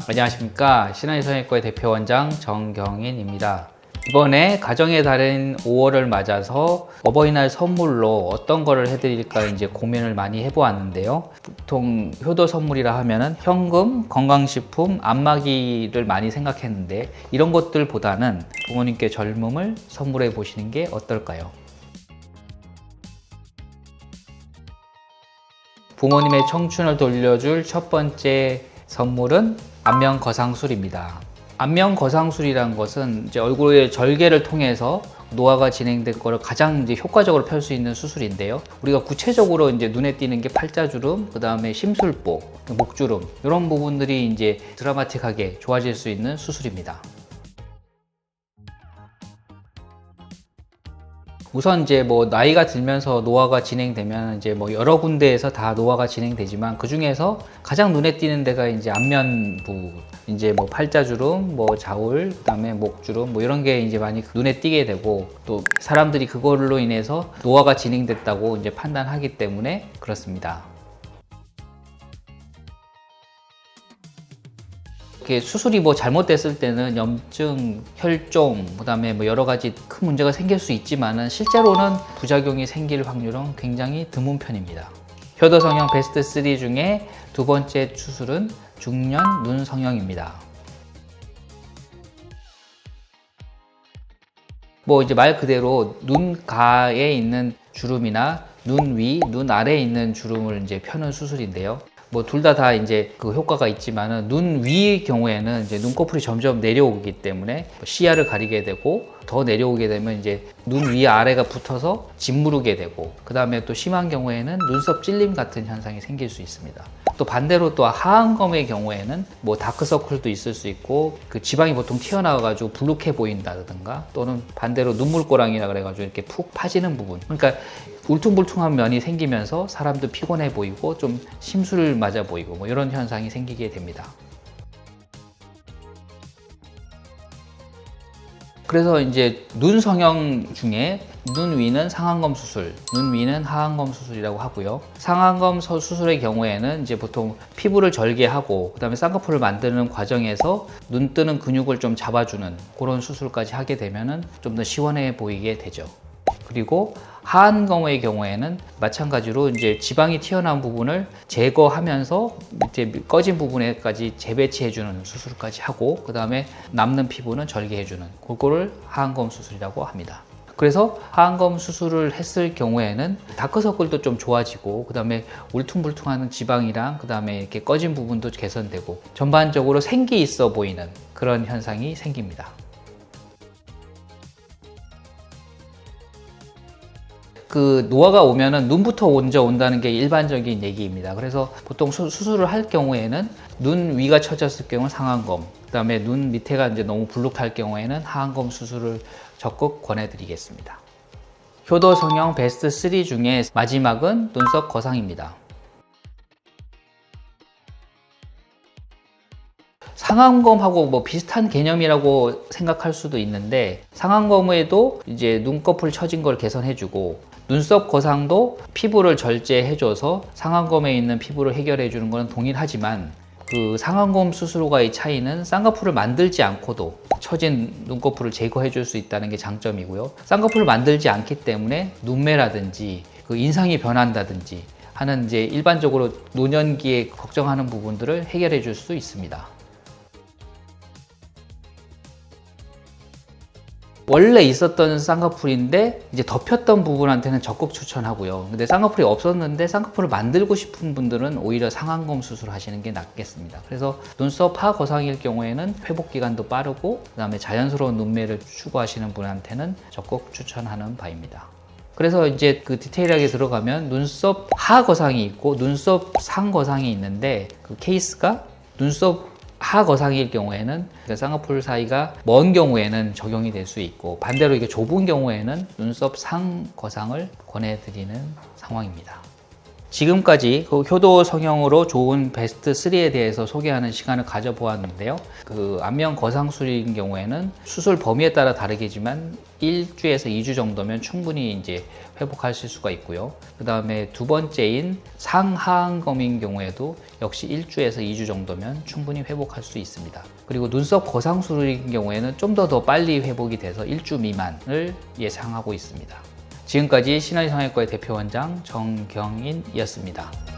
안녕하십니까. 신한의 성형외과의 대표원장 정경인입니다. 이번에 가정의 달인 5월을 맞아서 어버이날 선물로 어떤 거를 해드릴까 이제 고민을 많이 해보았는데요. 보통 효도 선물이라 하면은 현금, 건강식품, 안마기를 많이 생각했는데 이런 것들보다는 부모님께 젊음을 선물해 보시는 게 어떨까요? 부모님의 청춘을 돌려줄 첫 번째 선물은 안면거상술입니다. 안면거상술이라는 것은 이제 얼굴의 절개를 통해서 노화가 진행될 거를 가장 이제 효과적으로 펼 수 있는 수술인데요. 우리가 구체적으로 이제 눈에 띄는 게 팔자주름, 그 다음에 심술보, 목주름 이런 부분들이 이제 드라마틱하게 좋아질 수 있는 수술입니다. 우선 이제 뭐 나이가 들면서 노화가 진행되면 이제 뭐 여러 군데에서 다 노화가 진행되지만 그 중에서 가장 눈에 띄는 데가 이제 안면부, 이제 뭐 팔자주름, 뭐 자울, 그다음에 목주름 뭐 이런 게 이제 많이 눈에 띄게 되고 또 사람들이 그걸로 인해서 노화가 진행됐다고 이제 판단하기 때문에 그렇습니다. 이렇게 수술이 뭐 잘못됐을 때는 염증, 혈종, 그다음에 뭐 여러 가지 큰 문제가 생길 수 있지만은 실제로는 부작용이 생길 확률은 굉장히 드문 편입니다. 효도 성형 베스트 3 중에 두 번째 수술은 중년 눈 성형입니다. 뭐 이제 말 그대로 눈가에 있는 주름이나 눈 위, 눈 아래에 있는 주름을 이제 펴는 수술인데요. 뭐 둘 다 이제 그 효과가 있지만은 눈 위의 경우에는 이제 눈꺼풀이 점점 내려오기 때문에 시야를 가리게 되고 더 내려오게 되면 이제 눈 위 아래가 붙어서 짓무르게 되고 그 다음에 또 심한 경우에는 눈썹 찔림 같은 현상이 생길 수 있습니다. 또 반대로 또 하안검의 경우에는 뭐 다크서클도 있을 수 있고 그 지방이 보통 튀어나와가지고 불룩해 보인다든가 또는 반대로 눈물고랑이라 그래가지고 이렇게 푹 파지는 부분, 그러니까 울퉁불퉁한 면이 생기면서 사람도 피곤해 보이고 좀 심술 맞아 보이고 뭐 이런 현상이 생기게 됩니다. 그래서 이제 눈 성형 중에 눈 위는 상안검 수술, 눈 위는 하안검 수술이라고 하고요. 상안검 수술의 경우에는 이제 보통 피부를 절개하고 그다음에 쌍꺼풀을 만드는 과정에서 눈 뜨는 근육을 좀 잡아주는 그런 수술까지 하게 되면은 좀 더 시원해 보이게 되죠. 그리고 하안검의 경우에는 마찬가지로 이제 지방이 튀어나온 부분을 제거하면서 밑에 꺼진 부분에까지 재배치해주는 수술까지 하고 그 다음에 남는 피부는 절개해주는 그거를 하안검 수술이라고 합니다. 그래서 하안검 수술을 했을 경우에는 다크서클도 좀 좋아지고 그 다음에 울퉁불퉁한 지방이랑 그 다음에 이렇게 꺼진 부분도 개선되고 전반적으로 생기 있어 보이는 그런 현상이 생깁니다. 그 노화가 오면은 눈부터 먼저 온다는 게 일반적인 얘기입니다. 그래서 보통 수술을 할 경우에는 눈 위가 처졌을 경우는 상안검, 그다음에 눈 밑에가 이제 너무 불룩할 경우에는 하안검 수술을 적극 권해드리겠습니다. 효도 성형 베스트 3 중에 마지막은 눈썹 거상입니다. 상안검하고 뭐 비슷한 개념이라고 생각할 수도 있는데 상안검에도 이제 눈꺼풀 처진 걸 개선해주고 눈썹 거상도 피부를 절제해줘서 상안검에 있는 피부를 해결해주는 것은 동일하지만 그 상안검 수술과의 차이는 쌍꺼풀을 만들지 않고도 처진 눈꺼풀을 제거해줄 수 있다는 게 장점이고요. 쌍꺼풀을 만들지 않기 때문에 눈매라든지 그 인상이 변한다든지 하는 이제 일반적으로 노년기에 걱정하는 부분들을 해결해 줄 수 있습니다. 원래 있었던 쌍꺼풀인데 이제 덮였던 부분한테는 적극 추천하고요. 근데 쌍꺼풀이 없었는데 쌍꺼풀을 만들고 싶은 분들은 오히려 상안검 수술을 하시는 게 낫겠습니다. 그래서 눈썹 하 거상일 경우에는 회복 기간도 빠르고 그다음에 자연스러운 눈매를 추구하시는 분한테는 적극 추천하는 바입니다. 그래서 이제 그 디테일하게 들어가면 눈썹 하 거상이 있고 눈썹 상 거상이 있는데 그 케이스가 눈썹 하 거상일 경우에는 쌍꺼풀 사이가 먼 경우에는 적용이 될 수 있고 반대로 이게 좁은 경우에는 눈썹 상 거상을 권해드리는 상황입니다. 지금까지 그 효도 성형으로 좋은 베스트 3에 대해서 소개하는 시간을 가져보았는데요. 그 안면 거상술인 경우에는 수술 범위에 따라 다르겠지만 1주에서 2주 정도면 충분히 이제 회복하실 수가 있고요. 그 다음에 두 번째인 상하안검인 경우에도 역시 1주에서 2주 정도면 충분히 회복할 수 있습니다. 그리고 눈썹 거상술인 경우에는 좀 더 빨리 회복이 돼서 1주 미만을 예상하고 있습니다. 지금까지 신한의성형외과의 대표 원장 정경인이었습니다.